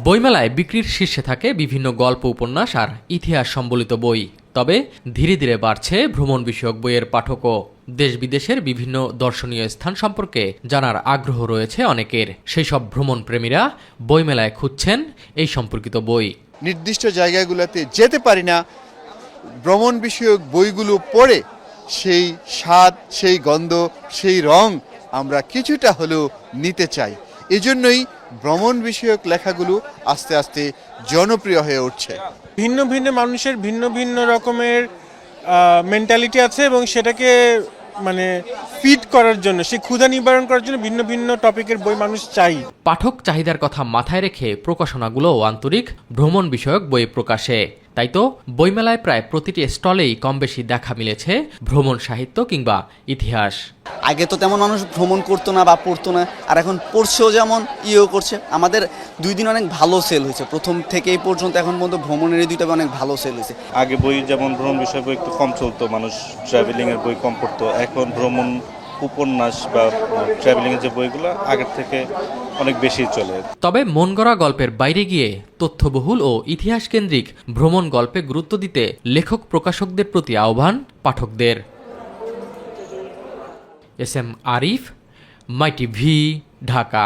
বইমেলায় বিক্রির শীর্ষে থাকে বিভিন্ন গল্প, উপন্যাস আর ইতিহাস সম্বলিত বই। তবে ধীরে ধীরে বাড়ছে ভ্রমণ বিষয়ক বইয়ের পাঠকও। দেশ বিদেশের বিভিন্ন দর্শনীয় স্থান সম্পর্কে জানার আগ্রহ রয়েছে অনেকের। সেই সব ভ্রমণ প্রেমীরা বইমেলায় খুঁজছেন এই সম্পর্কিত বই। নির্দিষ্ট জায়গাগুলোতে যেতে পারি না, ভ্রমণ বিষয়ক বইগুলো পড়ে সেই স্বাদ, সেই গন্ধ, সেই রং আমরা কিছুটা হলেও নিতে চাই। এজন্যই ভ্রমণ বিষয়ক লেখাগুলো আস্তে আস্তে জনপ্রিয় হয়ে উঠছে। ভিন্ন ভিন্ন মানুষের ভিন্ন ভিন্ন রকমের মেন্টালিটি আছে এবং সেটাকে ফিট করার জন্য, সেই ক্ষুধা নিবারণ করার জন্য ভিন্ন ভিন্ন টপিকের বই মানুষ চাই। পাঠক চাহিদার কথা মাথায় রেখে প্রকাশনাগুলোও আন্তরিক ভ্রমণ বিষয়ক বই প্রকাশে। তাই তো বইমেলায় প্রায় প্রতিটি স্টলেই কম বেশি দেখা মিলেছে ভ্রমণ সাহিত্য কিংবা ইতিহাস। আগে তো তেমন মানুষ ভ্রমণ করতো না বা পড়তো না, আর এখন পড়ছেও, যেমন করছে। আমাদের 2 দিন অনেক ভালো সেল হয়েছে, প্রথম থেকে এই পর্যন্ত এখন পর্যন্ত ভ্রমণের এই 2টা অনেক ভালো সেল হয়েছে। আগে বই যেমন ভ্রমণ বিষয় বই একটু কম চলতো, মানুষ ট্রাভেলিংয়ের বই কম পড়তো। এখন ভ্রমণ উপন্যাস বা ট্রাভেলিংয়ের যে বইগুলো আগের থেকে অনেক বেশি চলে। তবে মন গড়া গল্পের বাইরে গিয়ে তথ্যবহুল ও ইতিহাস কেন্দ্রিক ভ্রমণ গল্পে গুরুত্ব দিতে লেখক প্রকাশকদের প্রতি আহ্বান পাঠকদের। এস এম আরিফ, মাই টিভি, ঢাকা।